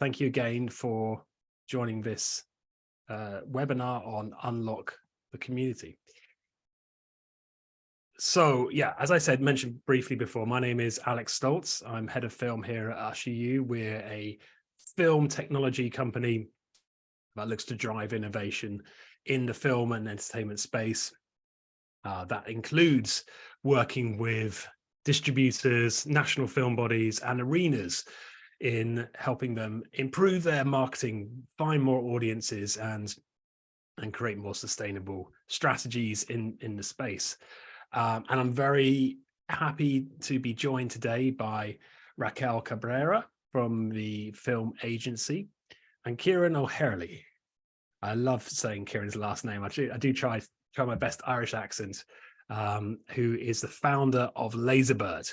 thank you again for joining this webinar on Unlock the Community. So yeah, as I said, mentioned briefly before, my name is Alex Stoltz. I'm head of film here at usheru. We're a film technology company that looks to drive innovation in the film and entertainment space. That includes working with distributors, national film bodies, and arenas in helping them improve their marketing, find more audiences, and create more sustainable strategies in the space. And I'm very happy to be joined today by Raquel Cabrera from the Film Agency and Ciaran O'Herlihy. I love saying Ciaran's last name. I do try my best Irish accent, who is the founder of LZRBRD.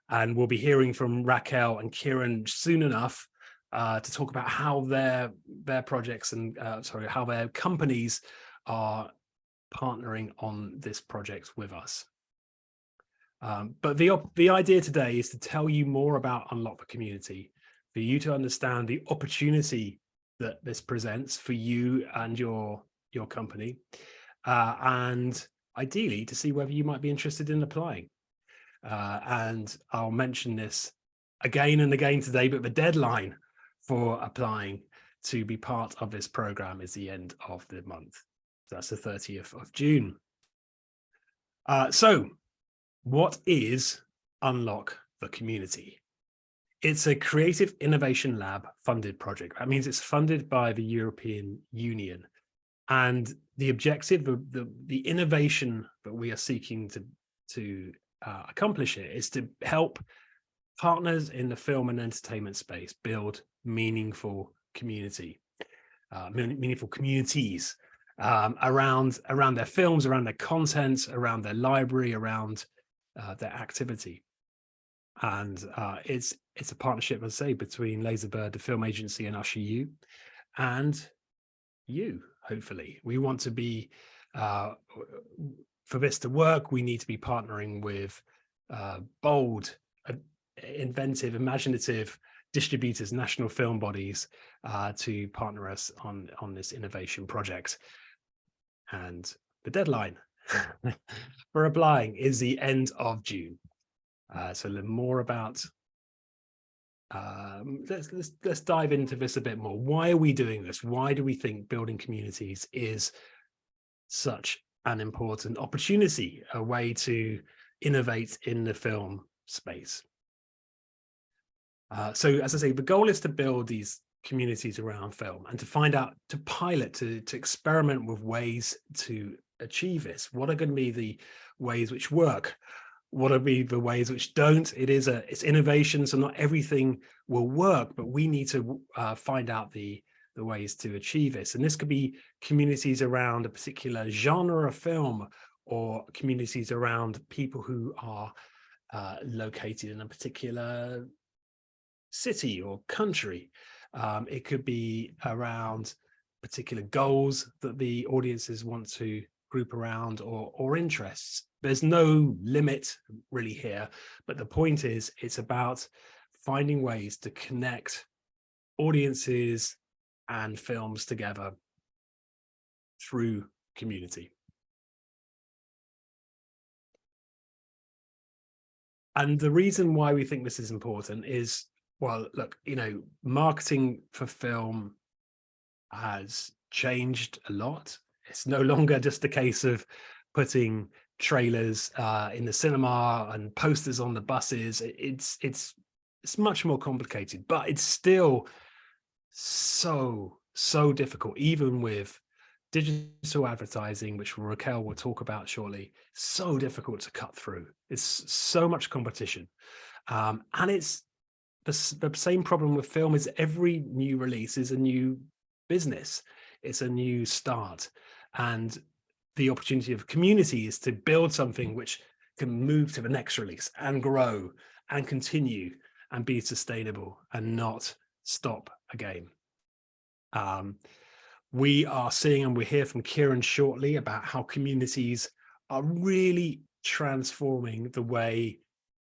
And we'll be hearing from Raquel and Ciaran soon enough to talk about how their projects and how their companies are partnering on this project with us. But the idea today is to tell you more about Unlock the Community, for you to understand the opportunity that this presents for you and your company, and ideally to see whether you might be interested in applying. And I'll mention this again and again today, but the deadline for applying to be part of this program is the end of the month. That's the 30th of June. So what is Unlock the Community? It's a creative innovation lab funded project. That means it's funded by the European Union. And the objective, the innovation that we are seeking to accomplish here is to help partners in the film and entertainment space build meaningful communities around their films, around their content, around their library, around their activity. And it's a partnership, as I say, between LZRBRD, the Film Agency, and usheru, and you. Hopefully, we want to be for this to work. We need to be partnering with bold, inventive, imaginative distributors, national film bodies to partner us on this innovation project. And the deadline for applying is the end of June. So a little more about let's dive into this a bit more. Why are we doing this? Why do we think building communities is such an important opportunity, a way to innovate in the film space? So as I say, the goal is to build these communities around film and to find out, to pilot, to experiment with ways to achieve this. What are going to be the ways which work? What are the ways which don't? It's innovation, so not everything will work, but we need to find out the ways to achieve this. And this could be communities around a particular genre of film, or communities around people who are located in a particular city or country. It could be around particular goals that the audiences want to group around, or interests. There's no limit really here, but the point is, it's about finding ways to connect audiences and films together through community. And the reason why we think this is important is, well, look, marketing for film has changed a lot. It's no longer just a case of putting trailers in the cinema and posters on the buses. It's much more complicated, but it's still so difficult, even with digital advertising, which Raquel will talk about shortly. So difficult to cut through. It's so much competition, and it's the same problem with film. Is every new release is a new business. It's a new start, and the opportunity of community is to build something which can move to the next release and grow and continue and be sustainable and not stop again. We are seeing, and we'll hear from Ciaran shortly, about how communities are really transforming the way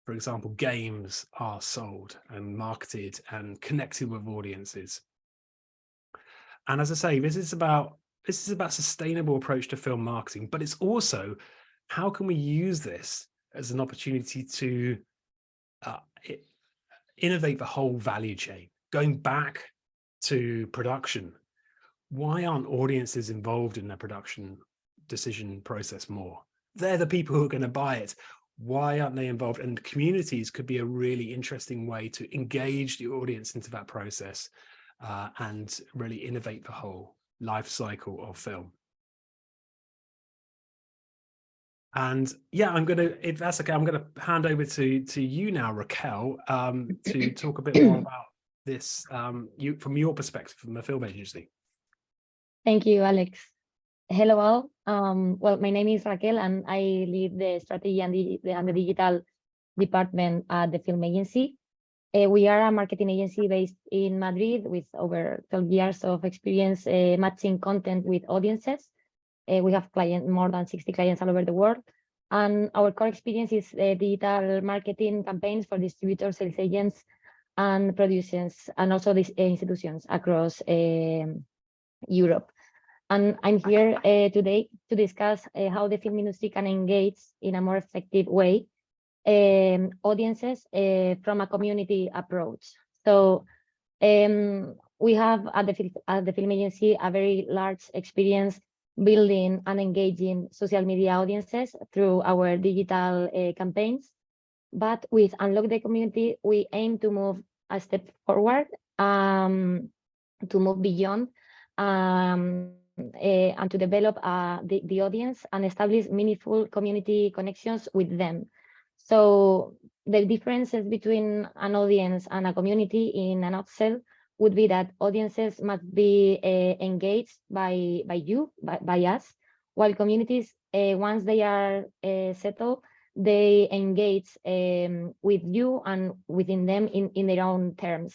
For example, games are sold and marketed and connected with audiences. And as I say, this is about sustainable approach to film marketing, but it's also how can we use this as an opportunity to innovate the whole value chain, going back to production. Why aren't audiences involved in the production decision process more? They're the people who are going to buy it. Why aren't they involved? And communities could be a really interesting way to engage the audience into that process and really innovate the whole life cycle of film. And yeah, I'm going to, if that's okay, I'm going to hand over to you now, Raquel, to talk a bit more about this from your perspective from the film agency. Thank you, Alex. Hello all. Well, my name is Raquel and I lead the strategy and the digital department at the film agency. We are a marketing agency based in Madrid with over 12 years of experience matching content with audiences. We have more than 60 clients all over the world. And our core experience is digital marketing campaigns for distributors, sales agents, and producers, and also these institutions across Europe. And I'm here today to discuss how the film industry can engage in a more effective way audiences from a community approach. So we have at the film agency a very large experience building and engaging social media audiences through our digital campaigns. But with Unlock the Community, we aim to move a step forward, to move beyond, and to develop the audience and establish meaningful community connections with them. So the differences between an audience and a community in a nutshell would be that audiences must be engaged by us, while communities, once they are settled, they engage with you and within them in their own terms.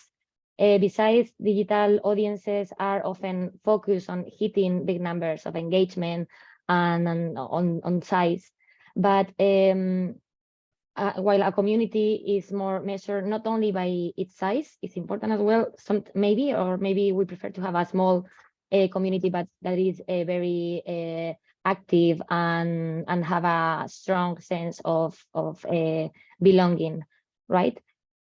Besides, digital audiences are often focused on hitting big numbers of engagement and on size, but while a community is more measured not only by its size, it's important as well. Maybe we prefer to have a small community, but that is very active and have a strong sense of belonging, right?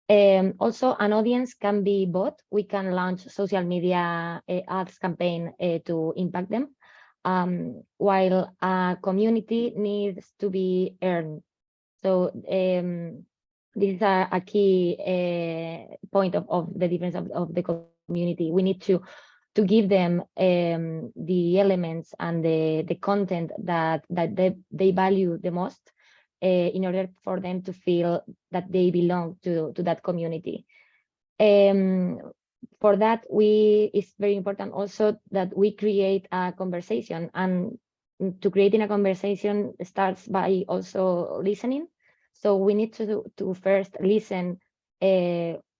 Also, an audience can be bought. We can launch social media ads campaign to impact them, while a community needs to be earned. So this is a key point of the difference of the community. We need to give them the elements and the content that they value the most in order for them to feel that they belong to that community. For that, it's very important also that we create a conversation, and to creating a conversation starts by also listening. So we need to first listen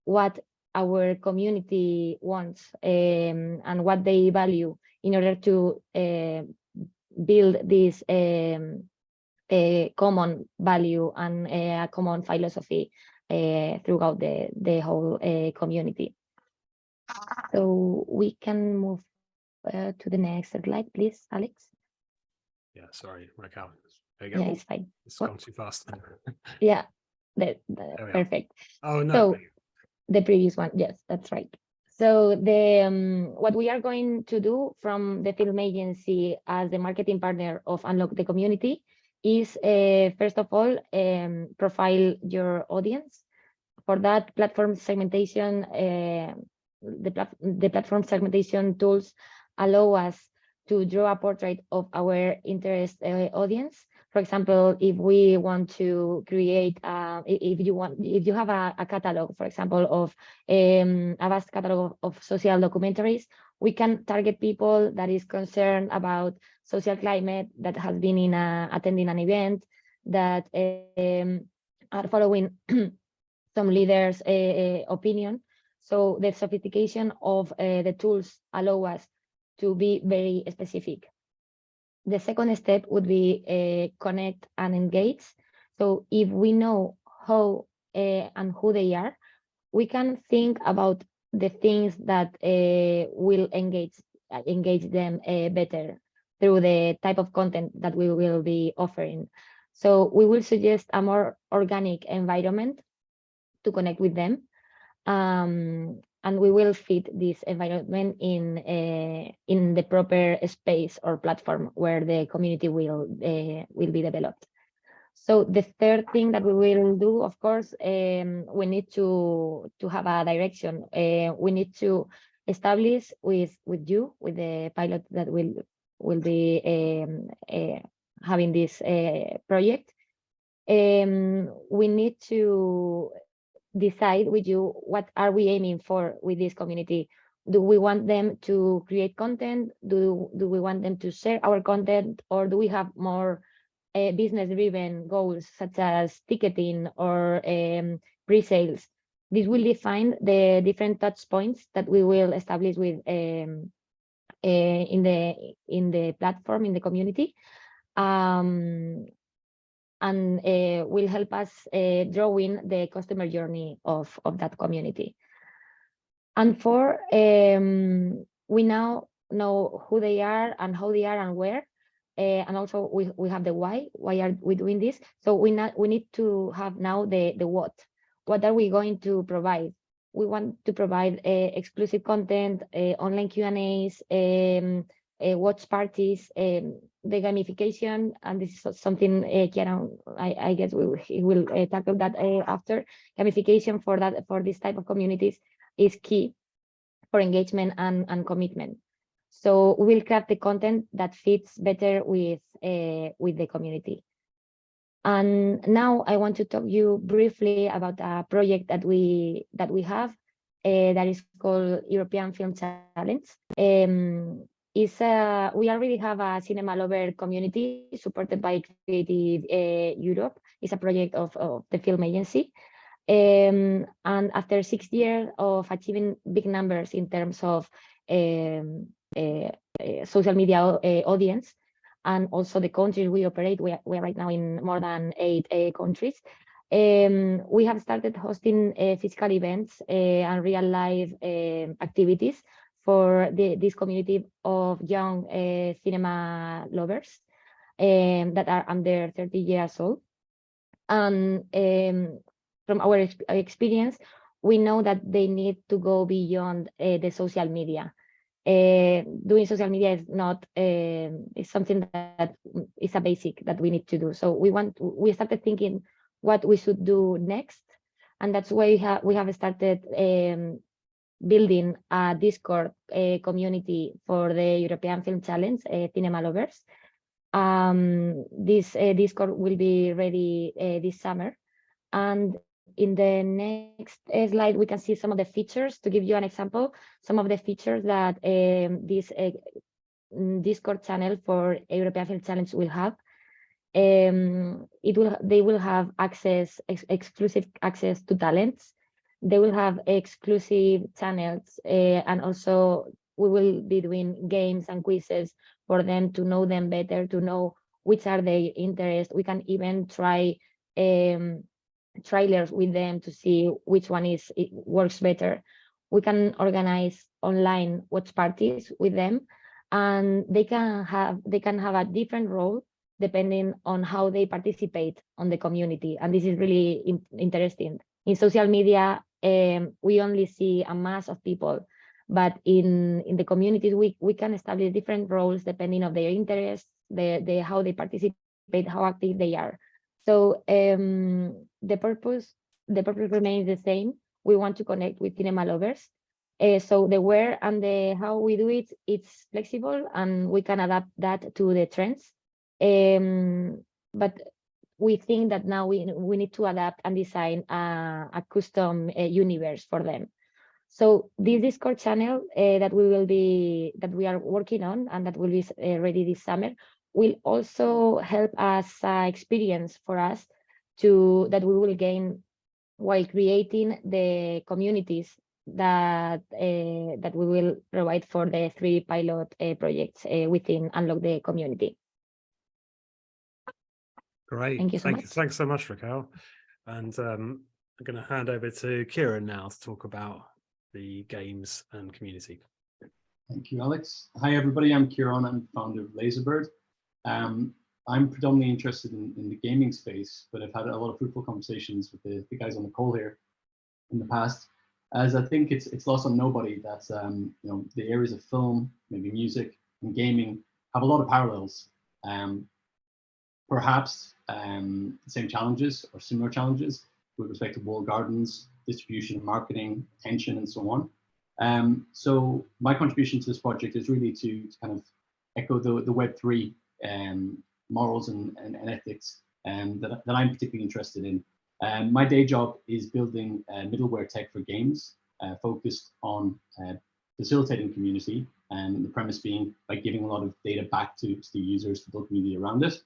what our community wants and what they value in order to build this common value and a common philosophy throughout the whole community. So we can move to the next slide, please, Alex. Yeah, sorry, Raquel. There you go. Yeah, it's fine. It's gone too fast. Yeah, perfect. Oh no. So the previous one, yes, that's right. So what we are going to do from the film agency as the marketing partner of Unlock the Community is first of all profile your audience. For that, platform segmentation, the platform segmentation tools allow us to draw a portrait of our interest audience. For example, if we want to create, if you have a catalog, for example, of a vast catalog of social documentaries, we can target people that is concerned about social climate, that has been in attending an event, that are following some leaders' opinion. So the sophistication of the tools allow us to be very specific. The second step would be connect and engage. So if we know how and who they are, we can think about the things that will engage them better through the type of content that we will be offering. So we will suggest a more organic environment to connect with them. And we will fit this environment in the proper space or platform where the community will be developed. So the third thing that we will do, of course, we need to have a direction. We need to establish with the pilot that will be having this project. We need to decide with you, what are we aiming for with this community? Do we want them to create content? Do we want them to share our content? Or do we have more business-driven goals, such as ticketing or pre-sales? This will define the different touch points that we will establish with in the platform, in the community, and will help us drawing the customer journey of that community. And four, we now know who they are and how they are and where. And also we have the why are we doing this? So we need to have now the what. What are we going to provide? We want to provide exclusive content, online Q&As, watch parties, the gamification, and this is something Ciaran, I guess he will tackle that after. Gamification for this type of communities is key for engagement and commitment. So we'll craft the content that fits better with the community. And now I want to talk you briefly about a project that we have that is called European Film Challenge. We already have a cinema lover community supported by Creative Europe. It's a project of the Film Agency. And after 6 years of achieving big numbers in terms of social media audience, and also the countries we operate, we are right now in more than 8 countries. We have started hosting physical events and real life activities for this community of young cinema lovers that are under 30 years old. And from our experience, we know that they need to go beyond the social media. Doing social media is not is something that is a basic that we need to do. So we started thinking what we should do next, and that's why we have started building a Discord community for the European Film Challenge, cinema lovers. This Discord will be ready this summer, and in the next slide, we can see some of the features. To give you an example, some of the features that this Discord channel for European Film Challenge will have. They will have exclusive access to talents. They will have exclusive channels, and also we will be doing games and quizzes for them to know them better, to know which are their interests. We can even try trailers with them to see which one works better. We can organize online watch parties with them, and they can have a different role depending on how they participate on the community. And this is really interesting. In social media, we only see a mass of people, but in the communities, we can establish different roles depending on their interests, how they participate, how active they are. So the purpose remains the same. We want to connect with cinema lovers. So the where and the how we do it, it's flexible, and we can adapt that to the trends. But we think that now we need to adapt and design a custom universe for them. So this Discord channel that we are working on and that will be ready this summer will also help us experience for us that we will gain while creating the communities that we will provide for the 3 pilot projects within Unlock the Community. Great. Thank you so much. Thanks so much, Raquel. And I'm going to hand over to Ciaran now to talk about the games and community. Thank you, Alex. Hi, everybody. I'm Ciaran. I'm founder of LZRBRD. I'm predominantly interested in the gaming space, but I've had a lot of fruitful conversations with the guys on the call here in the past, as I think it's lost on nobody that you know, the areas of film, maybe music, and gaming have a lot of parallels. Perhaps the same challenges or similar challenges with respect to walled gardens, distribution, marketing, attention, and so on. So my contribution to this project is really to kind of echo the Web3 morals and ethics that I'm particularly interested in. My day job is building middleware tech for games, focused on facilitating community, and the premise being by giving a lot of data back to the users, to build community around it,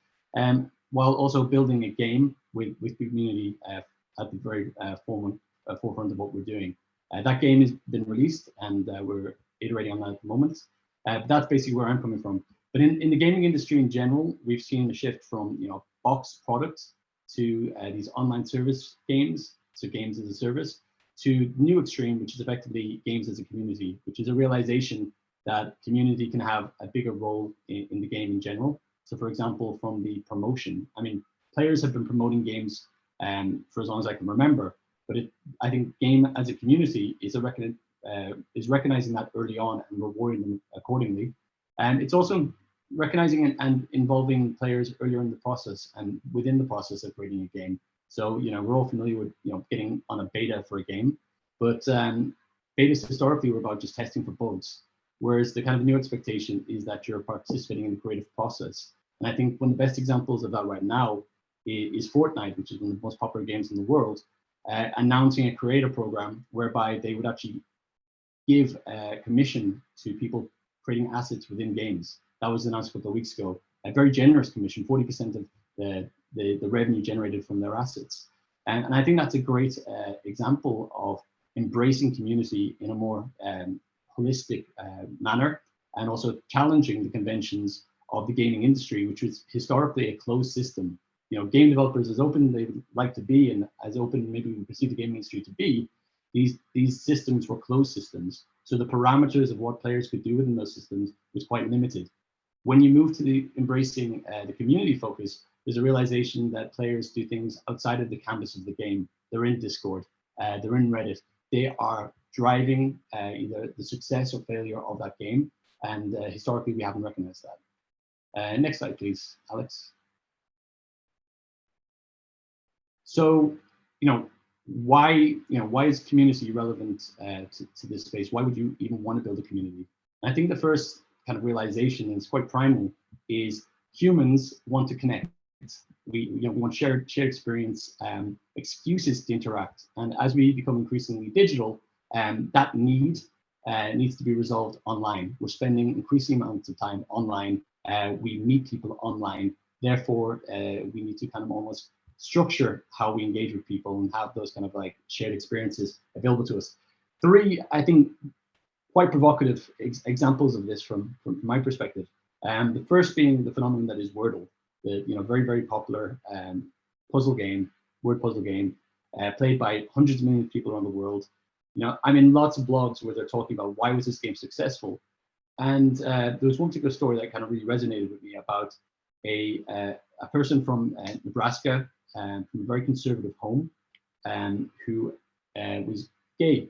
while also building a game with community at the very forefront of what we're doing. That game has been released, and we're iterating on that at the moment. But that's basically where I'm coming from. But in the gaming industry in general, we've seen a shift from, you know, box products to these online service games, so games as a service, to the new extreme, which is effectively games as a community, which is a realization that community can have a bigger role in the game in general. So for example, from the promotion, I mean, players have been promoting games for as long as I can remember, but I think game as a community is recognizing that early on and rewarding them accordingly. And it's also recognizing and involving players earlier in the process and within the process of creating a game. So, you know, we're all familiar with, you know, getting on a beta for a game, but betas historically were about just testing for bugs, whereas the kind of new expectation is that you're participating in the creative process. And I think one of the best examples of that right now is Fortnite, which is one of the most popular games in the world, announcing a creator program whereby they would actually give a commission to people creating assets within games. That was announced a couple of weeks ago. A very generous commission, 40% of the revenue generated from their assets. And I think that's a great example of embracing community in a more holistic manner, and also challenging the conventions of the gaming industry, which was historically a closed system. You know, game developers, as open they would like to be, and as open maybe we perceive the gaming industry to be, these systems were closed systems. So the parameters of what players could do within those systems was quite limited. When you move to the embracing the community focus, there's a realization that players do things outside of the canvas of the game. They're in Discord, they're in Reddit. They are driving either the success or failure of that game. And historically, we haven't recognized that. Next slide, please, Alex. So, you know, why is community relevant to this space? Why would you even want to build a community? And I think the first kind of realization, and it's quite primal, is humans want to connect. We want shared experience, excuses to interact. And as we become increasingly digital, that need needs to be resolved online. We're spending increasing amounts of time online. We meet people online. Therefore, we need to kind of almost structure how we engage with people and have those kind of like shared experiences available to us. Three, I think, quite provocative examples of this from my perspective. The first being the phenomenon that is Wordle, the very, very popular puzzle game, word puzzle game, played by hundreds of millions of people around the world. You know, I'm in lots of blogs where they're talking about why was this game successful. And there was one particular story that kind of really resonated with me about a person from Nebraska, from a very conservative home, who was gay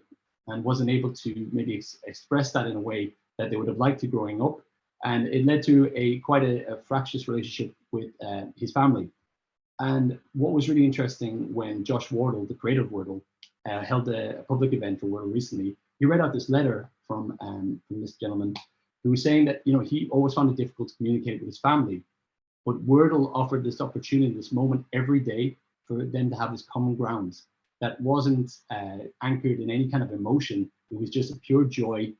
and wasn't able to maybe express that in a way that they would have liked to growing up. And it led to quite a fractious relationship with his family. And what was really interesting when Josh Wardle, the creator of Wordle, held a public event for Wordle recently, he read out this letter from this gentleman who was saying that, you know, he always found it difficult to communicate with his family, but Wordle offered this opportunity, this moment every day for them to have this common ground that wasn't anchored in any kind of emotion. It was just a pure joy,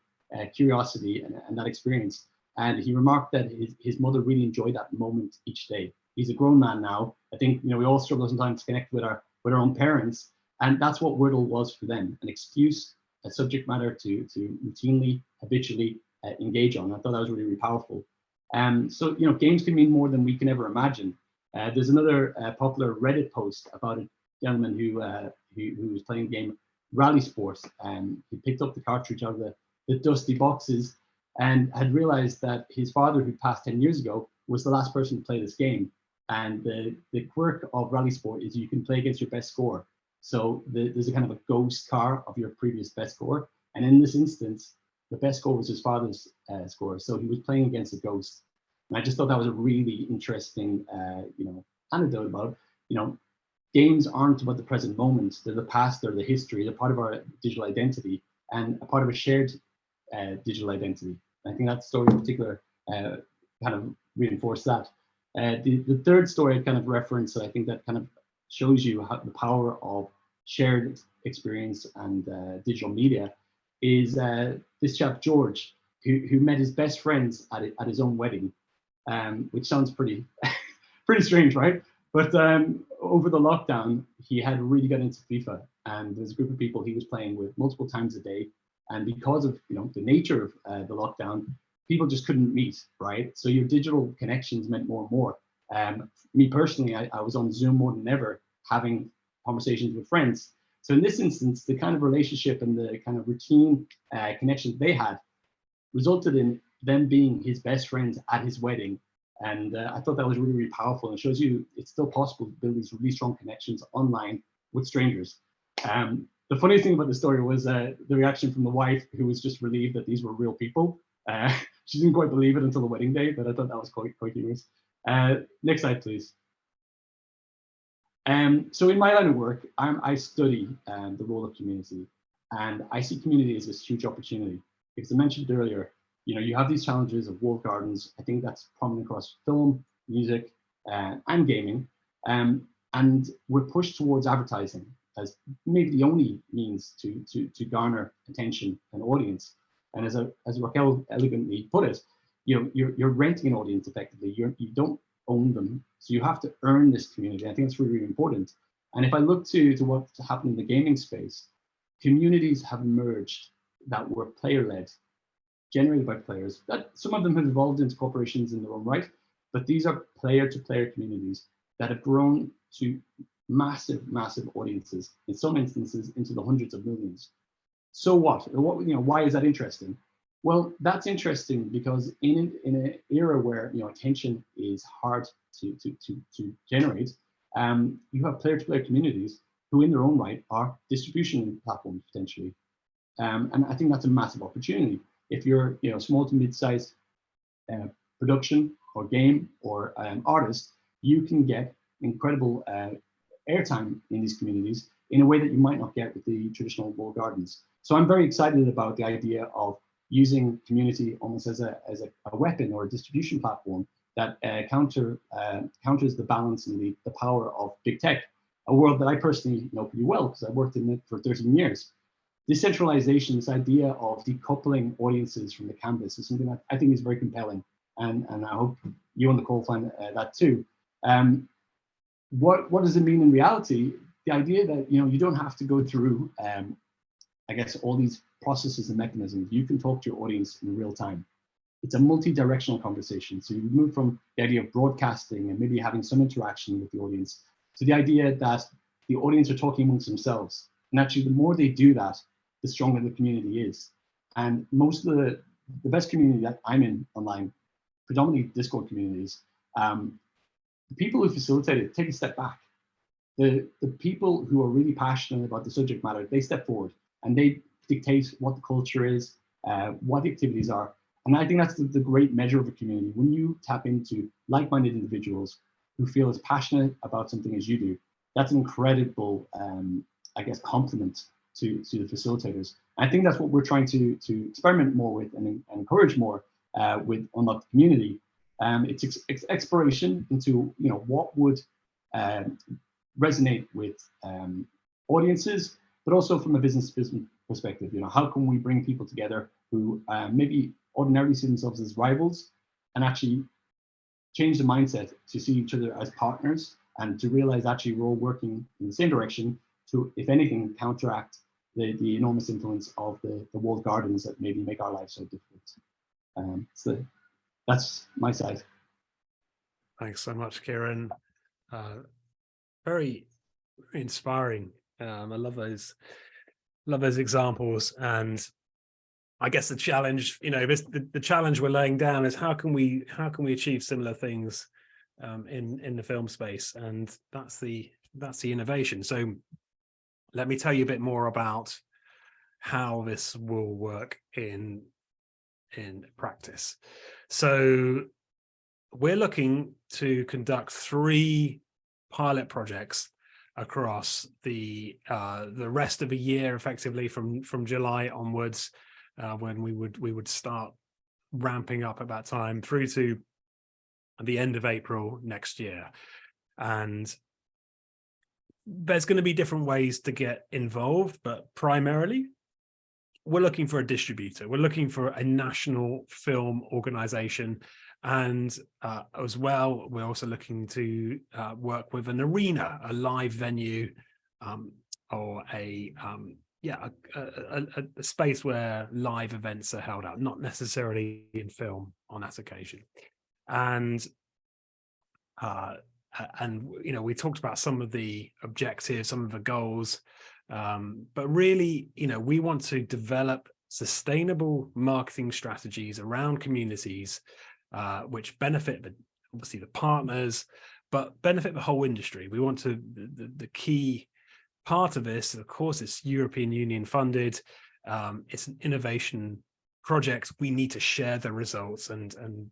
curiosity, and that experience. And he remarked that his mother really enjoyed that moment each day. He's a grown man now. I think, you know, we all struggle sometimes to connect with our own parents, and that's what Wordle was for them, an excuse, a subject matter to routinely, habitually engage on. I thought that was really, really powerful. So, you know, games can mean more than we can ever imagine. There's another popular Reddit post about gentleman who was playing the game Rally Sport, and he picked up the cartridge out of the dusty boxes and had realized that his father, who passed 10 years ago, was the last person to play this game. And the quirk of Rally Sport is you can play against your best score. So there's a kind of a ghost car of your previous best score. And in this instance, the best score was his father's score. So he was playing against a ghost. And I just thought that was a really interesting, anecdote about, games aren't about the present moment. They're the past, they're the history, they're part of our digital identity and a part of a shared digital identity. And I think that story in particular kind of reinforced that. The third story I kind of referenced, that I think that kind of shows you how the power of shared experience and digital media is this chap, George, who met his best friends at his own wedding, which sounds pretty, pretty strange, right? But over the lockdown, he had really got into FIFA, and there's a group of people he was playing with multiple times a day. And because of the nature of the lockdown, people just couldn't meet, right? So your digital connections meant more and more. Me personally, I was on Zoom more than ever, having conversations with friends. So in this instance, the kind of relationship and the kind of routine connections they had resulted in them being his best friends at his wedding. And I thought that was really, really powerful, and shows you it's still possible to build these really strong connections online with strangers. The funny thing about the story was the reaction from the wife, who was just relieved that these were real people. She didn't quite believe it until the wedding day, but I thought that was quite humorous. Next slide, please. So in my line of work, I study the role of community, and I see community as this huge opportunity. Because I mentioned earlier, you have these challenges of walled gardens. I think that's prominent across film, music, and gaming. And we're pushed towards advertising as maybe the only means to garner attention and audience. And as Raquel elegantly put it, you're renting an audience effectively. You don't own them, so you have to earn this community. I think that's really, really important. And if I look to what's happened in the gaming space, communities have emerged that were player-led, generated by players. That some of them have evolved into corporations in their own right, but these are player-to-player communities that have grown to massive audiences, in some instances into the hundreds of millions. So what? Why is that interesting? Well, that's interesting because in an era where attention is hard to generate, you have player-to-player communities who, in their own right, are distribution platforms potentially, and I think that's a massive opportunity. If you're small to mid-sized production or game or artist, you can get incredible airtime in these communities in a way that you might not get with the traditional walled gardens. So I'm very excited about the idea of using community almost as a weapon or a distribution platform that counters the balance and the power of big tech, a world that I personally know pretty well because I worked in it for 13 years. Decentralization, this idea of decoupling audiences from the canvas, is something that I think is very compelling, and I hope you on the call find that too. What does it mean in reality? The idea that you don't have to go through, I guess, all these processes and mechanisms. You can talk to your audience in real time. It's a multi-directional conversation. So you move from the idea of broadcasting and maybe having some interaction with the audience to the idea that the audience are talking amongst themselves. And actually, the more they do that, the stronger the community is. And most of the best community that I'm in online, predominantly Discord communities, the people who facilitate it take a step back. The people who are really passionate about the subject matter, they step forward and they dictate what the culture is, what the activities are. And I think that's the great measure of a community. When you tap into like-minded individuals who feel as passionate about something as you do, that's an incredible, I guess, compliment to the facilitators. And I think that's what we're trying to experiment more with and encourage more with Unlock the Community. It's exploration into what would resonate with audiences, but also from a business perspective. How can we bring people together who maybe ordinarily see themselves as rivals, and actually change the mindset to see each other as partners, and to realize actually we're all working in the same direction to, if anything, counteract the enormous influence of the walled gardens that maybe make our lives so difficult. So that's my side. Thanks so much, Ciaran. Very Very inspiring. I love those examples. And I guess the challenge, the challenge we're laying down is how can we achieve similar things in the film space, and that's the innovation. So let me tell you a bit more about how this will work in practice. So we're looking to conduct 3 pilot projects across the rest of the year, effectively from July onwards, when we would start ramping up at that time through to the end of April next year. And there's going to be different ways to get involved, but primarily we're looking for a distributor. We're looking for a national film organization. And as well, we're also looking to work with an arena, a live venue, or a space where live events are held out, not necessarily in film on that occasion. And we talked about some of the objectives, some of the goals, but really, we want to develop sustainable marketing strategies around communities, which benefit obviously the partners, but benefit the whole industry. We want to, the key part of this, of course, it's European Union funded. It's an innovation project. We need to share the results and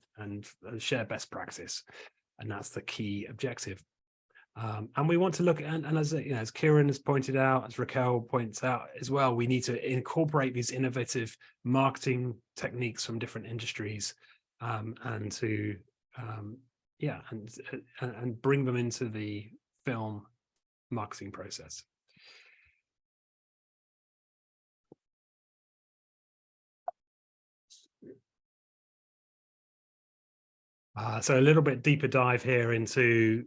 share best practice. And that's the key objective. And we want to look at, and as as Ciaran has pointed out, as Raquel points out as well, we need to incorporate these innovative marketing techniques from different industries, and to and bring them into the film marketing process. So a little bit deeper dive here into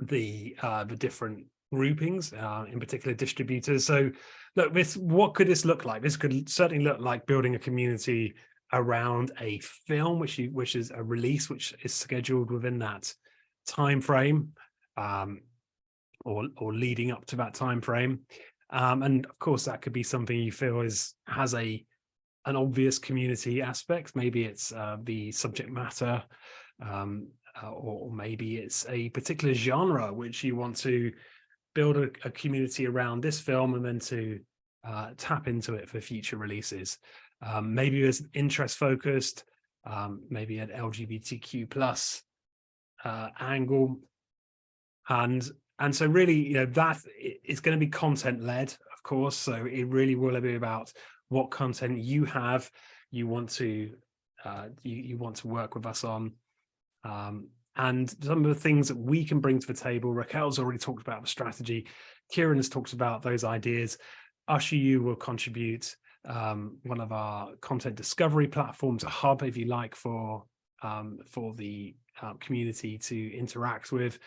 the different groupings, in particular distributors. So look, what could this look like? This could certainly look like building a community around a film, which is a release which is scheduled within that time frame, or leading up to that time frame. And of course, that could be something you feel has an obvious community aspect. Maybe it's the subject matter, or maybe it's a particular genre which you want to build a community around this film and then to tap into it for future releases. Maybe it's interest focused, maybe an LGBTQ plus angle, and so really, that it's going to be content led, of course. So it really will be about what content you have, you want to work with us on, and some of the things that we can bring to the table. Raquel's already talked about the strategy. Ciaran has talked about those ideas. usheru will contribute one of our content discovery platforms, a hub, if you like, for the community to interact with.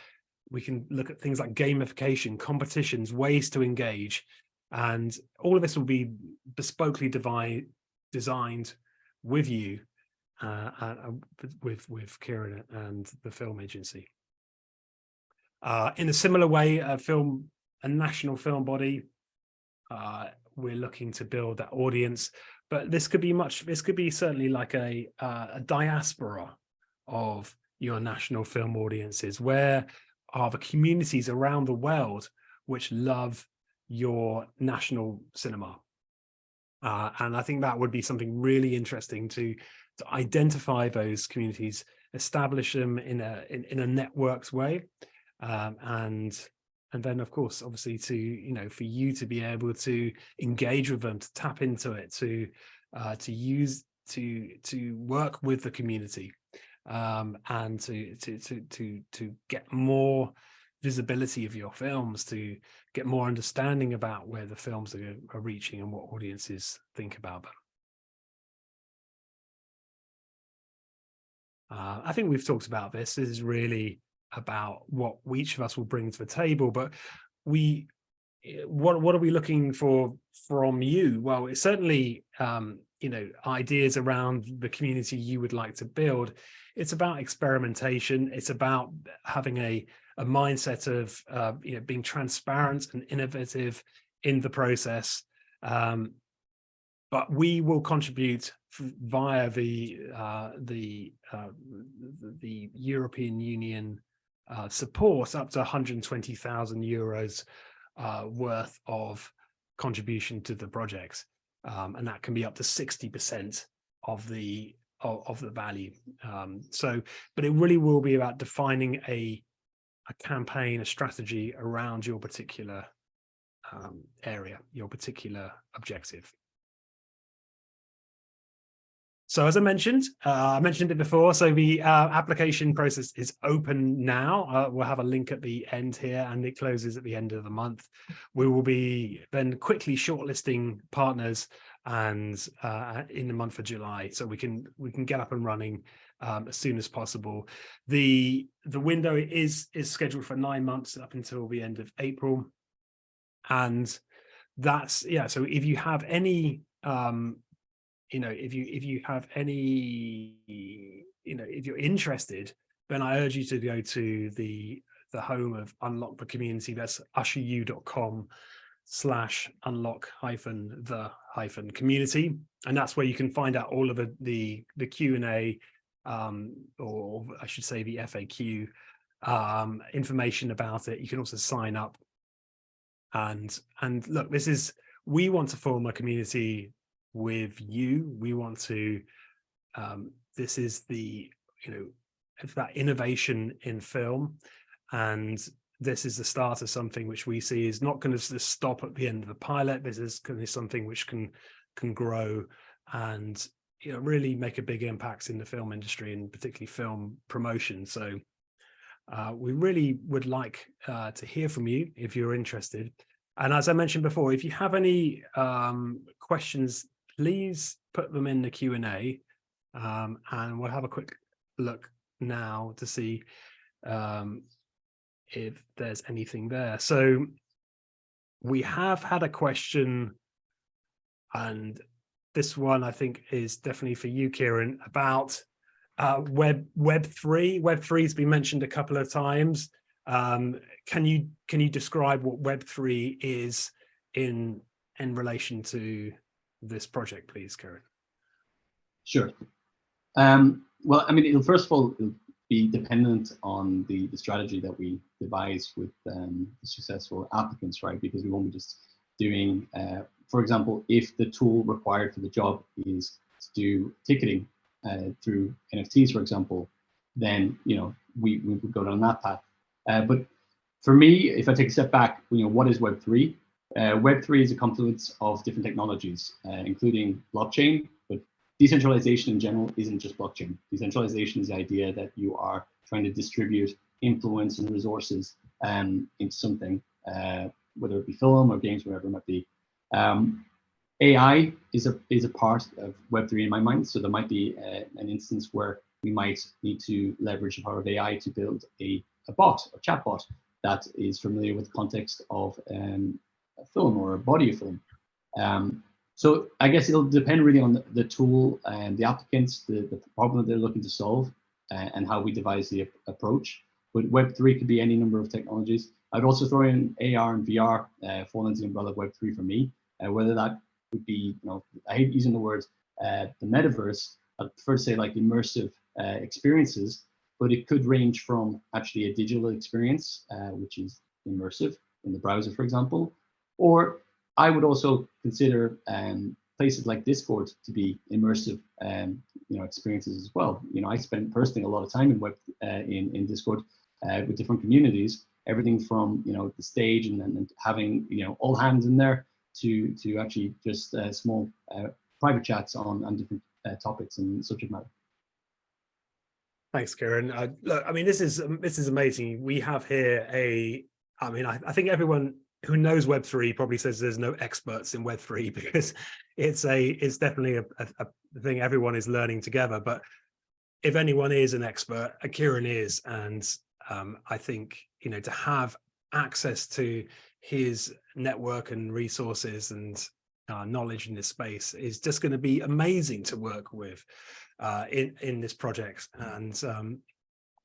We can look at things like gamification, competitions, ways to engage. And all of this will be bespokely designed with you, with Ciaran and the Film Agency. In a similar way, a national film body, we're looking to build that audience, but this could be certainly like a diaspora of your national film audiences. Where are the communities around the world which love your national cinema? And I think that would be something really interesting to identify those communities, establish them in a networked way, and then of course, obviously, to for you to be able to engage with them, to tap into it, to work with the community, and to get more visibility of your films, to get more understanding about where the films are reaching and what audiences think about them. I think we've talked about this. This is really about what each of us will bring to the table, but what are we looking for from you? Well, it's certainly ideas around the community you would like to build. It's about experimentation. It's about having a mindset of being transparent and innovative in the process. But we will contribute via the European Union support up to 120,000 euros worth of contribution to the project, and that can be up to 60% of the value. But it really will be about defining a campaign, a strategy around your particular area, your particular objective. So as I mentioned it before, so the application process is open now. We'll have a link at the end here, and it closes at the end of the month. We will be then quickly shortlisting partners and in the month of July, so we can get up and running as soon as possible. The window is scheduled for 9 months up until the end of April, and that's so if you have any if you have any, if you're interested, then I urge you to go to the home of Unlock the Community. That's usheru.com/unlock-the-community, and that's where you can find out all of the Q&A, or I should say the FAQ information about it. You can also sign up, and look, we want to form a community with you. We want to this is it's that innovation in film, and this is the start of something which we see is not going to just stop at the end of the pilot. This is going to be something which can grow and really make a big impact in the film industry, and particularly film promotion. So we really would like to hear from you if you're interested. And as I mentioned before, if you have any questions, please put them in the Q&A, and we'll have a quick look now to see if there's anything there. So we have had a question, and this one I think is definitely for you, Ciaran, about Web3. Web3 has been mentioned a couple of times. Can you describe what Web3 is in relation to this project, please, Ciaran? Sure. Well, I mean, first of all, it'll be dependent on the strategy that we devise with the successful applicants, right? Because we won't be just doing, for example, if the tool required for the job is to do ticketing through NFTs, for example, then we would go down that path. But for me, if I take a step back, what is Web3? Web3 is a confluence of different technologies, including blockchain, but decentralization in general isn't just blockchain. Decentralization is the idea that you are trying to distribute influence and resources into something, whether it be film or games, whatever it might be. AI is a part of Web3 in my mind. So there might be an instance where we might need to leverage the power of AI to build a bot, a chatbot that is familiar with the context of a film or a body of film. So I guess it'll depend really on the tool and the applicants, the problem that they're looking to solve, and how we devise the approach. But Web3 could be any number of technologies. I'd also throw in AR and VR, fall into the umbrella of Web3 for me. Whether that would be, I hate using the word the metaverse. I'd prefer to say like immersive experiences, but it could range from actually a digital experience, which is immersive in the browser, for example, or I would also consider places like Discord to be immersive, experiences as well. I spent personally a lot of time in Discord with different communities, everything from the stage and having all hands in there to actually just small private chats on different topics and subject matter. Thanks, Ciaran. Look, I mean, this is amazing. We have here I think everyone who knows Web3 probably says there's no experts in Web3, because it's definitely a thing everyone is learning together. But if anyone is an expert, Ciaran is, and I think to have access to his network and resources and knowledge in this space is just going to be amazing to work with in this project. And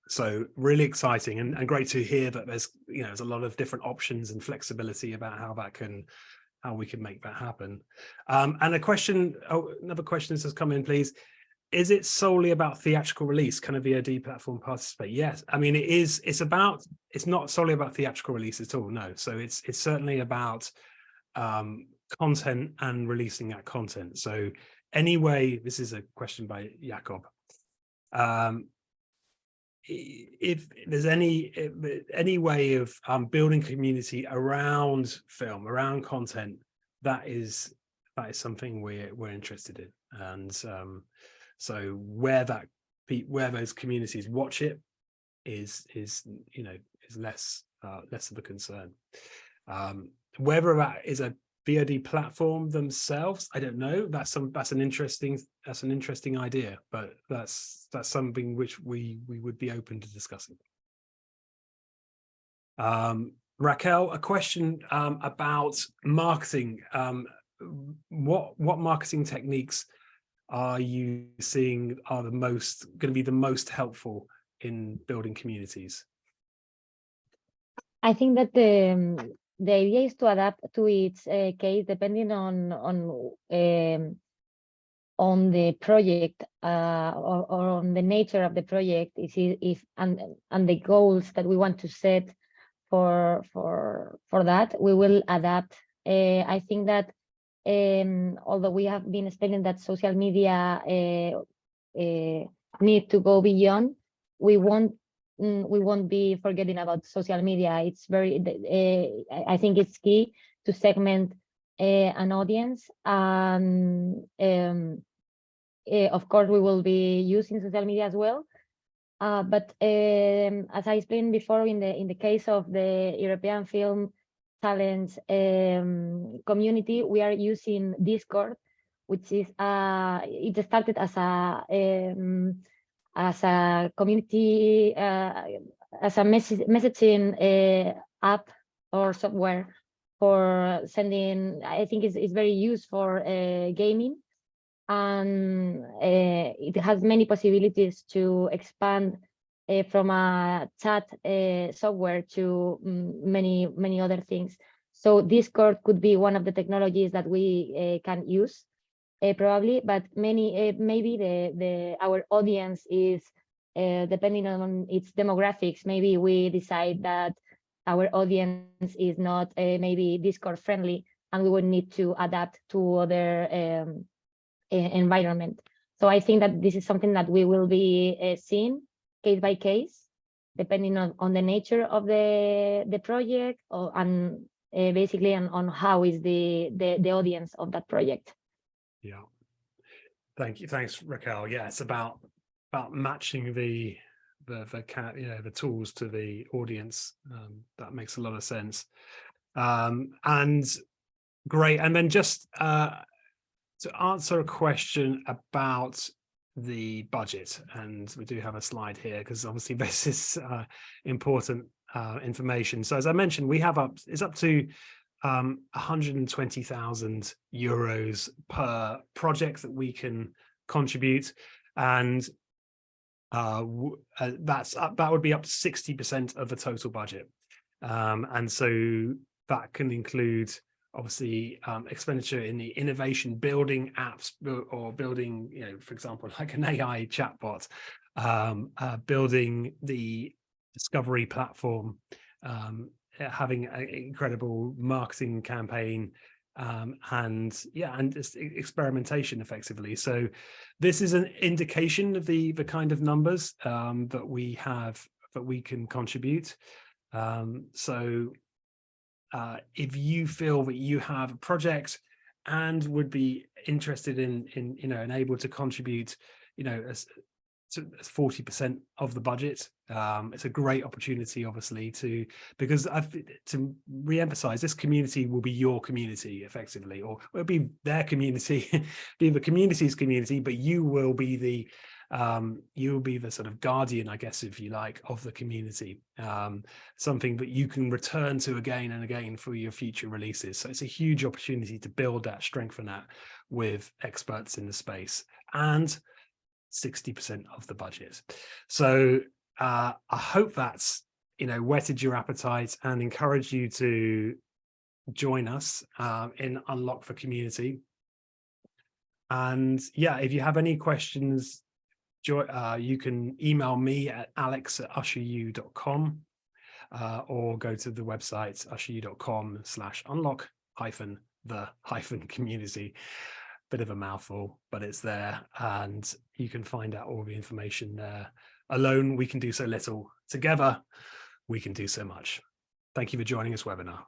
So really exciting and great to hear that there's a lot of different options and flexibility about how we can make that happen. And another question has come in, please. Is it solely about theatrical release? Can a VOD platform participate? Yes. I mean, it's not solely about theatrical release at all. No. So it's certainly about content and releasing that content. So anyway, this is a question by Jacob. If there's any way of building community around film, around content, that is something we're interested in. And so where those communities watch it is less of a concern. Whether that is a VOD platform themselves, I don't know. That's an interesting idea, but that's something which we would be open to discussing. Raquel, a question about marketing. What marketing techniques are you seeing are going to be the most helpful in building communities? I think that the idea is to adapt to its case depending on the project or on the nature of the project, and the goals that we want to set for that. We will adapt. I think that although we have been explaining that social media need to go beyond, we won't be forgetting about social media. It's I think it's key to segment an audience. Of course, we will be using social media as well. But as I explained before, in the case of the European Film Talents community, we are using Discord, which is it started as a community, as a messaging app or software for sending. I think it's very used for gaming, and it has many possibilities to expand from a chat software to many other things. So Discord could be one of the technologies that we can use. Probably, but maybe our audience is depending on its demographics. Maybe we decide that our audience is not maybe Discord friendly, and we would need to adapt to other environment. So I think that this is something that we will be seeing case by case, depending on the nature of the project, and basically on how is the audience of that project. Yeah, thank you. Thanks, Raquel. Yeah, it's about matching the tools to the audience. That makes a lot of sense. And great. And then just to answer a question about the budget, and we do have a slide here because obviously this is important information. So as I mentioned, it's up to 120,000 euros per project that we can contribute, and that would be up to 60% of the total budget, and so that can include obviously expenditure in the innovation, building apps, or building, for example, like an AI chatbot, building the discovery platform, having an incredible marketing campaign, and just experimentation effectively. So this is an indication of the kind of numbers that we can contribute. So if you feel that you have a project and would be interested in and able to contribute, as 40% of the budget, it's a great opportunity, obviously, to re-emphasize, this community will be your community effectively, or it'll be their community, be the community's community, but you will be the sort of guardian, I guess, if you like, of the community, something that you can return to again and again for your future releases. So it's a huge opportunity to build that, strengthen that with experts in the space, and 60% of the budget. So I hope that's, whetted your appetite and encouraged you to join us in Unlock for Community. And yeah, if you have any questions, you can email me at alex@usheru.com or go to the website usheru.com/unlock-the-community. Bit of a mouthful, but it's there, and you can find out all the information there. Alone, we can do so little. Together, we can do so much. Thank you for joining this webinar.